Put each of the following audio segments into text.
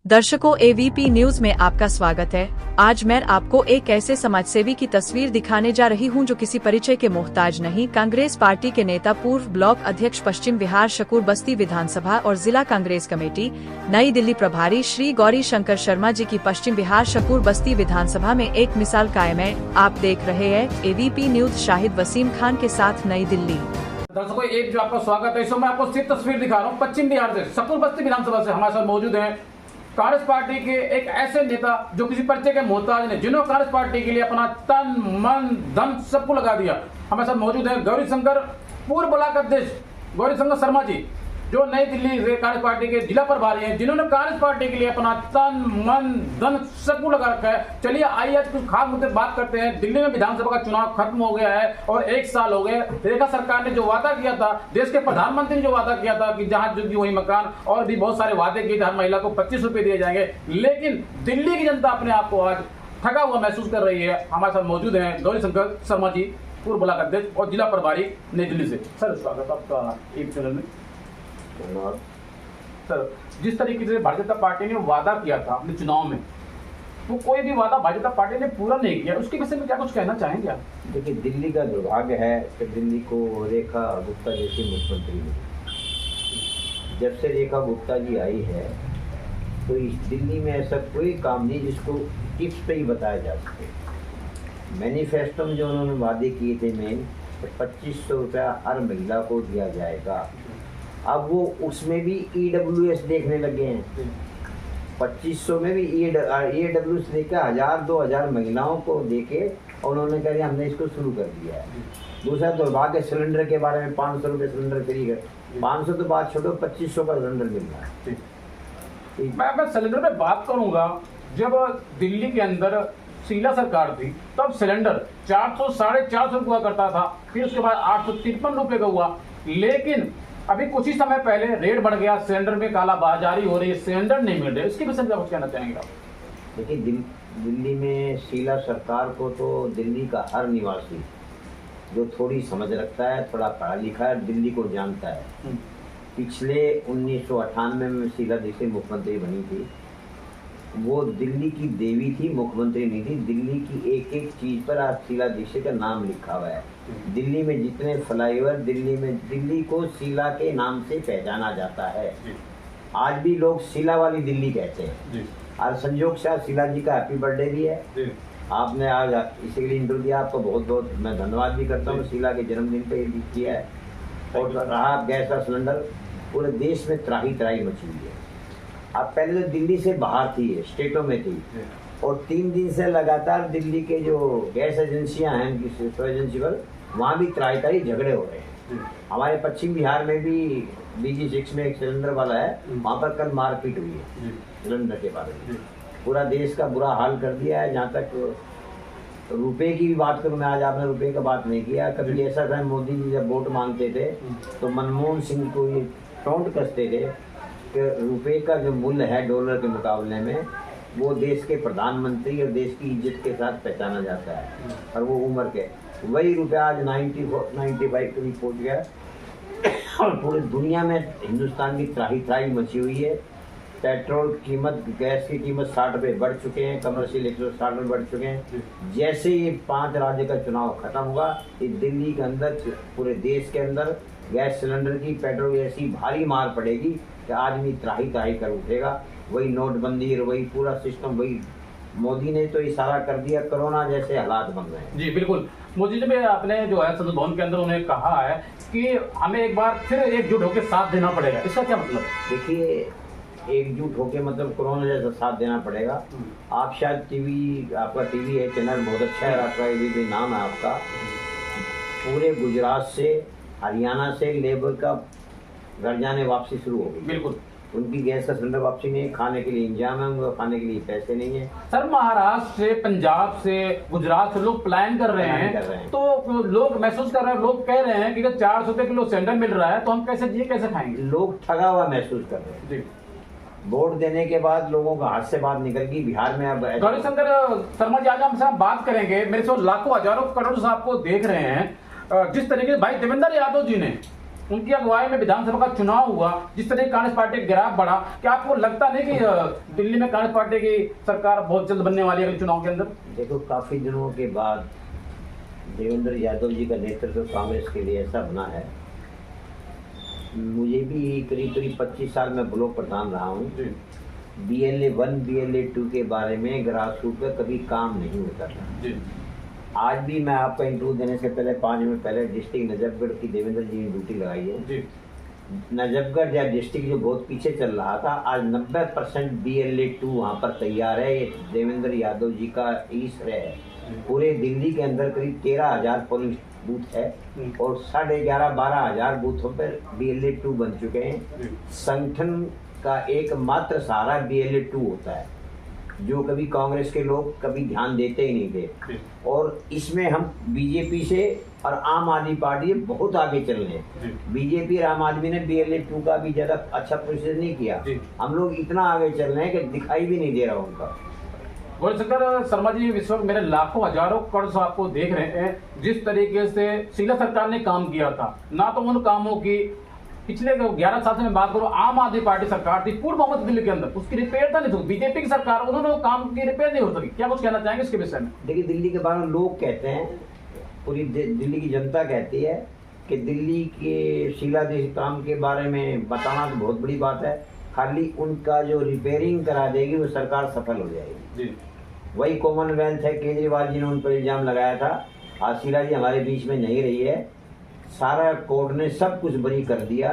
दर्शकों, AVP news में आपका स्वागत है। आज मैं आपको एक ऐसे समाजसेवी की तस्वीर दिखाने जा रही हूं जो किसी परिचय के मोहताज नहीं। कांग्रेस पार्टी के नेता, पूर्व ब्लॉक अध्यक्ष, पश्चिम बिहार शकूर बस्ती विधानसभा और जिला कांग्रेस कमेटी नई दिल्ली प्रभारी श्री गौरी शंकर शर्मा जी की पश्चिम बिहार शकूर बस्ती विधानसभा में एक मिसाल कायम है। आप देख रहे हैं एवीपी न्यूज। शाहिद वसीम खान के साथ, नई दिल्ली। दर्शकों, एक जो आपका स्वागत है। इस समय आपको सिर्फ तस्वीर दिखा रहा हूँ पश्चिम बिहार से, शकूर बस्ती विधानसभा से हमारे साथ मौजूद हैं कांग्रेस पार्टी के एक ऐसे नेता जो किसी परिचय के मोहताज ने, जिन्होंने कांग्रेस पार्टी के लिए अपना तन मन धन सबको लगा दिया। हमारे साथ मौजूद है गौरी शंकर, पूर्व ब्लॉक अध्यक्ष गौरी शंकर शर्मा जी, जो नई दिल्ली से कांग्रेस पार्टी के जिला प्रभारी हैं, जिन्होंने कांग्रेस पार्टी के लिए अपना तन मन धन सबको लगा रखा है। चलिए आइए आज कुछ खास मुद्दे बात करते हैं। दिल्ली में विधानसभा का चुनाव खत्म हो गया है और 1 साल हो गए। रेखा सरकार ने जो वादा किया था, देश के प्रधानमंत्री ने जो वादा किया था कि जहां जुगी वही मकान, और भी बहुत सारे वादे किए थे, हर महिला को 25 रुपए दिए जाएंगे, लेकिन दिल्ली की जनता अपने आप को आज ठगा हुआ महसूस कर रही है। हमारे साथ मौजूद है गौरी शंकर शर्मा जी, पूर्व ब्लॉक अध्यक्ष और जिला प्रभारी नई दिल्ली से। सर, स्वागत आपका एक चैनल में। सर, जिस तरीके से भारतीय जनता पार्टी ने वादा किया था अपने चुनाव में, वो कोई भी वादा भारतीय जनता पार्टी ने पूरा नहीं किया, उसके विषय में क्या कुछ कहना चाहेंगे आप? देखिए, दिल्ली का दुर्भाग्य है कि दिल्ली को रेखा गुप्ता जैसी मुख्यमंत्री मिली। जब से रेखा गुप्ता जी आई है तो इस दिल्ली में ऐसा कोई काम नहीं जिसको टिप्स पे ही बताया जा सके। मैनिफेस्टो में जो उन्होंने वादे किए थे मेन, तो 2500 रुपया हर महिला को दिया जाएगा। अब वो उसमें भी EWS देखने लगे हैं। 2500 में भी EWS देकर 1000-2000 महिलाओं को देके उन्होंने कहा हमने इसको शुरू कर दिया है। दूसरा दुर्भाग्य सिलेंडर के बारे में, 500 रुपये सिलेंडर फ्री कर, 500 तो बात छोड़ो, 2500 का सिलेंडर मिल रहा है। मैं सिलेंडर पे बात करूंगा। जब दिल्ली के अंदर शीला सरकार थी तब सिलेंडर 400-450 हुआ करता था, फिर उसके बाद 853 रुपये का हुआ, लेकिन अभी कुछ ही समय पहले रेट बढ़ गया, सिलेंडर में कालाबाजारी हो रही है, सिलेंडर नहीं मिल रहे। इसके विषय में कुछ कहना चाहेंगे आप? देखिए, दिल्ली में शीला सरकार को तो दिल्ली का हर निवासी जो थोड़ी समझ रखता है, थोड़ा पढ़ा लिखा है, दिल्ली को जानता है। पिछले 1998 में शीला जैसे मुख्यमंत्री बनी थी, वो दिल्ली की देवी थी, मुख्यमंत्री नहीं थी। दिल्ली की एक एक चीज पर आज शीला दीक्षित का नाम लिखा हुआ है। दिल्ली में जितने फ्लाईओवर, दिल्ली को शीला के नाम से पहचाना जाता है। आज भी लोग शीला वाली दिल्ली कहते हैं। आज संयोग से शीला जी का हैप्पी बर्थडे भी है। आपने आज इसी लिए इंटरव्यू दिया, आपको बहुत बहुत मैं धन्यवाद भी करता हूँ। शीला के जन्मदिन पे भी किया है। और रहा गैस का सिलेंडर, पूरे देश में त्राही मची हुई है। अब पहले तो दिल्ली से बाहर थी, स्टेटों में थी, और 3 दिन से लगातार दिल्ली के जो गैस एजेंसियां हैं, एजेंसी पर वहाँ भी त्राही झगड़े हो रहे हैं। हमारे पश्चिम बिहार में भी BG6 में एक सिलेंडर वाला है, वहाँ पर कल मारपीट हुई है सिलेंडर के बारे में। पूरा देश का बुरा हाल कर दिया है। जहाँ तक रुपए की भी बात करूँ मैं, आज आपने रुपए का बात नहीं किया। कभी ऐसा था, मोदी जी जब वोट मांगते थे तो मनमोहन सिंह को ये टोंट कसते थे कि रुपए का जो मूल्य है डॉलर के मुकाबले में, वो देश के प्रधानमंत्री और देश की इज्जत के साथ पहचाना जाता है। और वो उम्र के वही रुपया आज 95 करीब पहुँच गया। और पूरी दुनिया में हिंदुस्तान की त्राही मची हुई है। पेट्रोल कीमत, गैस की कीमत 60 रुपये बढ़ चुके हैं, कमर्शियल 160 रुपये बढ़ चुके हैं। जैसे ये 5 राज्य का चुनाव खत्म हुआ, इस दिल्ली के अंदर, पूरे देश के अंदर गैस सिलेंडर की, पेट्रोल की ऐसी भारी मार पड़ेगी कि आदमी त्राही कर उठेगा। वही नोटबंदी और वही पूरा सिस्टम, वही मोदी ने तो इशारा कर दिया, कोरोना जैसे हालात बन रहे हैं। जी बिल्कुल। मोदी जी, आपने जो है संसद भवन के अंदर उन्हें कहा है कि हमें एक बार फिर एकजुट होकर साथ देना पड़ेगा। इसका क्या मतलब? देखिए, एकजुट होके मतलब कोरोना जैसा साथ देना पड़ेगा। आप शायद आपका टीवी है, चैनल बहुत अच्छा है आपका, भी नाम है आपका। पूरे गुजरात से, हरियाणा से लेबर का घर जाने वापसी शुरू हो गई। बिल्कुल। उनकी गैस का सिलेंडर वापसी नहीं है, खाने के लिए इंतजाम है, उनको खाने के लिए पैसे नहीं है। सर, महाराष्ट्र से, पंजाब से, गुजरात से लोग प्लान कर रहे हैं, तो लोग महसूस कर रहे हैं, लोग कह रहे हैं कि 400 रुपए किलो सिलेंडर मिल रहा है तो हम कैसे खाएंगे? लोग ठगा हुआ महसूस कर रहे हैं। जी। वोट देने के बाद लोगों का हाथ से बात निकल गई। बिहार में अब गौरी शंकर शर्मा जी, आज हम बात करेंगे। मेरे से लाखों हजारों करोड़ आपको देख रहे हैं। जिस तरीके से भाई देवेंद्र यादव जी ने उनकी अगुवाई में विधानसभा का चुनाव हुआ, जिस तरह कांग्रेस पार्टी का गिराव बढ़ा, क्या आपको लगता नहीं कि दिल्ली में कांग्रेस पार्टी की सरकार बहुत जल्द बनने वाली है अगले चुनाव के अंदर? देखो, काफी दिनों के बाद देवेंद्र यादव जी का नेतृत्व कांग्रेस के लिए ऐसा बना है। मुझे भी करीब 25 साल में ब्लॉक प्रधान रहा हूँ। BLA 1 BLA 2 के बारे में ग्रास रूट पर कभी काम नहीं होता था। आज भी मैं आपका इंटरव्यू देने से पहले 5 मिनट पहले डिस्ट्रिक्ट नजफगढ़ की देवेंद्र जी ने ड्यूटी लगाई है। नजफगढ़ या डिस्ट्रिक्ट जो बहुत पीछे चल रहा था, आज 90% BLA 2 वहाँ पर तैयार है। ये देवेंद्र यादव जी का ही श्रेय है। पूरे दिल्ली के अंदर करीब 13,000 पोलिंग बूथ है और 11,500-12,000 बूथों पर BLA 2 बन चुके हैं। संगठन का एकमात्र सहारा BLA 2 होता है, जो कभी कांग्रेस के लोग कभी ध्यान देते ही नहीं थे। और इसमें हम बीजेपी से और आम आदमी पार्टी बहुत आगे चल रहे हैं। बीजेपी और आम आदमी ने BLA 2 का भी ज्यादा अच्छा प्रोसेस नहीं किया। हम लोग इतना आगे चल रहे हैं कि दिखाई भी नहीं दे रहा उनका। गौरीशंकर शर्मा जी, इस वक्त मेरे लाखों हजारों करोड़ आपको देख रहे हैं। जिस तरीके से शीला सरकार ने काम किया था, ना तो उन कामों की पिछले 11 साल से मैं बात करूं, आम आदमी पार्टी सरकार थी पूर्ण बहुमत दिल्ली के अंदर, उसकी रिपेयर था नहीं तो बीजेपी की सरकार, उन्होंने वो काम की रिपेयर नहीं हो सकी। क्या कुछ कहना चाहेंगे इसके विषय में? देखिए, दिल्ली के बारे में लोग कहते हैं, पूरी दिल्ली की जनता कहती है कि दिल्ली के शीला जी काम के बारे में बताना तो बहुत बड़ी बात है। खाली उनका जो रिपेयरिंग करा देगी वो सरकार सफल हो जाएगी। वही कॉमनवेल्थ है, केजरीवाल जी ने उन पर इल्जाम लगाया था। आज शीला जी हमारे बीच में नहीं रही है। सारा कोर्ट ने सब कुछ बरी कर दिया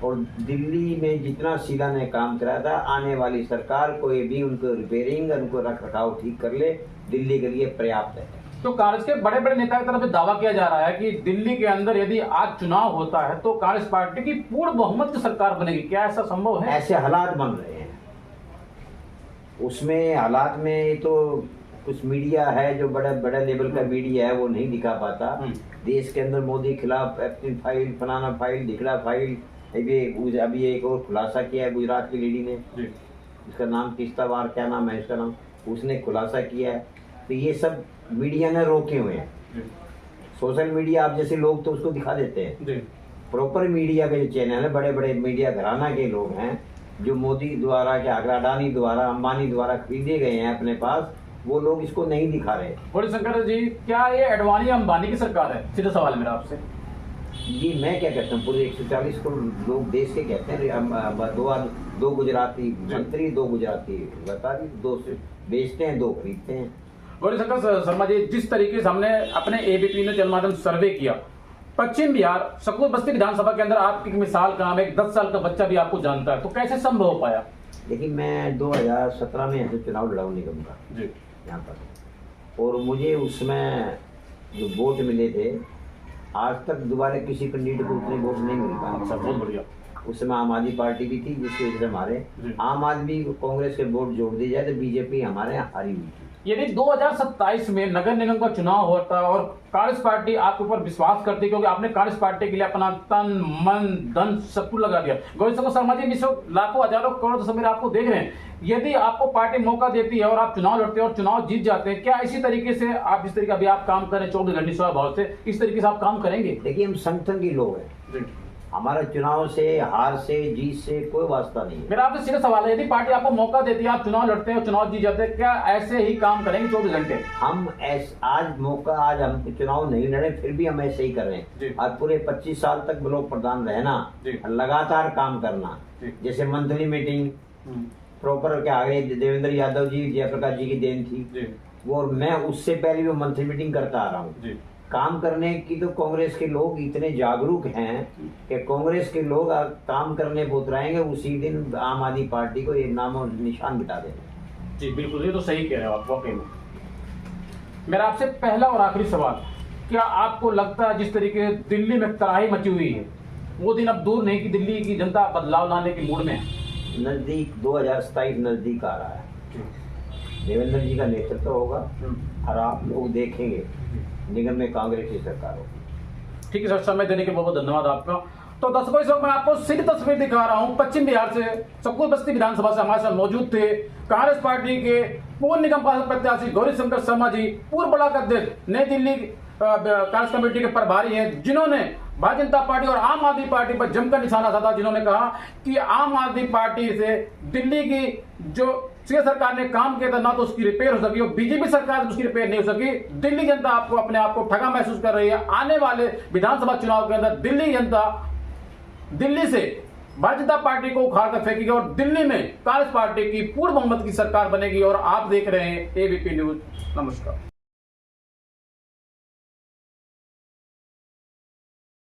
और दिल्ली में जितना शीला ने काम कराया था, आने वाली सरकार कोई भी उनको रिपेयरिंग, उनको रख रखाव ठीक कर ले, दिल्ली के लिए पर्याप्त है। तो कांग्रेस के बड़े बड़े नेता की तरफ से दावा किया जा रहा है कि दिल्ली के अंदर यदि आज चुनाव होता है तो कांग्रेस पार्टी की पूर्ण बहुमत की सरकार बनेगी। क्या ऐसा संभव है? ऐसे हालात बन रहे हैं। उसमें हालात में तो कुछ मीडिया है जो बड़ा बड़ा लेवल का मीडिया है, वो नहीं दिखा पाता। देश के अंदर मोदी खिलाफ अपनी फाइल, फलाना फाइल, ढिकड़ा फाइल, अभी एक और खुलासा किया है गुजरात की लेडी ने, उसका नाम किश्तावार, क्या नाम है इसका नाम, उसने खुलासा किया है। तो ये सब मीडिया ने रोके हुए हैं। सोशल मीडिया आप जैसे लोग तो उसको दिखा देते हैं। प्रॉपर मीडिया के जो चैनल है, बड़े बड़े मीडिया घराना के लोग हैं जो मोदी द्वारा, क्या अडानी द्वारा, अंबानी द्वारा खरीदे गए हैं अपने पास, वो लोग इसको नहीं दिखा रहे। गौरीशंकर जी, क्या ये अडवाणी अंबानी की सरकार है? सीधा सवाल मेरा आपसे। जी, मैं क्या कहता हूँ, पूरे 140 करोड़ लोग देश के कहते हैं। दो गुजराती मंत्री, 2 गुजराती व्यापारी, 2 से बेचते हैं, 2 खरीदते हैं। गौरीशंकर शर्मा जी, जिस तरीके से हमने अपने ABP ने जनमाध्यम सर्वे किया, पश्चिम बिहार सकूर बस्ती विधानसभा के अंदर आपकी मिसाल काम, एक 10 साल का बच्चा भी आपको जानता है, तो कैसे संभव हो पाया? देखिए, मैं 2017 में ऐसे चुनाव लड़ा निगम का यहाँ पर, और मुझे उसमें जो वोट मिले थे, आज तक दोबारा किसी कैंडिडेट को उतने वोट नहीं मिल पाए। अच्छा, बहुत बढ़िया। उस समय आम आदमी पार्टी भी थी, जिसकी वजह से हमारे आम आदमी को कांग्रेस के वोट जोड़ दिए जाए तो बीजेपी हमारे यहाँ हारी हुई थी। यदि 2027 में नगर निगम का चुनाव होता और कांग्रेस पार्टी आपके ऊपर विश्वास करती, क्योंकि आपने कांग्रेस पार्टी के लिए अपना तन मन धन सब कुछ लगा दिया। गौरीशंकर शर्मा जी, लाखों हजारों करोड़ तस्वीर आपको देख रहे हैं, यदि आपको पार्टी मौका देती है और आप चुनाव लड़ते हैं और चुनाव जीत जाते हैं, क्या इसी तरीके से आप, जिस तरीके अभी आप काम करें 24 घंटे स्वभाव से, इस तरीके से आप काम करेंगे? देखिए, हम संगठन के लोग हैं, हमारा चुनाव से, हार से, जीत से कोई वास्ता नहीं है। मेरा आपसे सीधा सवाल है, यदि पार्टी आपको मौका देती है, आप चुनाव लड़ते हैं और चुनाव जीत जाते हैं, क्या ऐसे ही काम करेंगे 24 घंटे? हम आज हम चुनाव नहीं लड़े, फिर भी हम ऐसे ही कर रहे हैं। आज पूरे 25 साल तक ब्लॉक प्रधान रहना, लगातार काम करना, जैसे मंथली मीटिंग प्रॉपर, क्या आगे देवेंद्र यादव जी, जयप्रकाश जी की देन थी वो, और मैं उससे पहले भी मंथली मीटिंग करता आ रहा हूँ। काम करने की तो कांग्रेस के लोग इतने जागरूक हैं कि कांग्रेस के लोग काम करने को उतराएंगे, उसी दिन आम आदमी पार्टी को ये नाम और निशान मिटा देंगे। जी बिल्कुल, ये तो सही कह रहे हो आप वाकई में। मेरा आपसे पहला और आखिरी सवाल, क्या आपको लगता है जिस तरीके दिल्ली में तराही मची हुई है, वो दिन अब दूर नहीं कि दिल्ली की जनता बदलाव लाने की मूड में है? नजदीक 2027 नजदीक आ रहा है, देवेंद्र जी का नेतृत्व होगा और आप लोग देखेंगे निगम में कांग्रेस की सरकार होगी। ठीक है सर, समय देने के बहुत बहुत धन्यवाद आपका। तो दर्शकों, इस वक्त मैं आपको सीधी तस्वीर दिखा रहा हूं पश्चिम बिहार से, सकूर बस्ती विधानसभा से हमारे साथ मौजूद थे कांग्रेस पार्टी के पूर्व निगम पार्षद प्रत्याशी गौरीशंकर शर्मा जी, पूर्व ब्लॉक अध्यक्ष, नई दिल्ली कांग्रेस कमेटी के प्रभारी हैं, जिन्होंने भारतीय जनता पार्टी और आम आदमी पार्टी पर जमकर निशाना साधा, जिन्होंने कहा कि आम आदमी पार्टी से दिल्ली की जो सीएम सरकार ने काम किया था ना तो उसकी रिपेयर हो सकी और बीजेपी सरकार से उसकी रिपेयर नहीं हो सकी। दिल्ली जनता आपको अपने आप को ठगा महसूस कर रही है। आने वाले विधानसभा चुनाव के अंदर दिल्ली जनता दिल्ली से भारतीय जनता पार्टी को उखाड़ कर फेंकेगी और दिल्ली में कांग्रेस पार्टी की पूर्ण बहुमत की सरकार बनेगी। और आप देख रहे हैं एबीपी न्यूज। नमस्कार।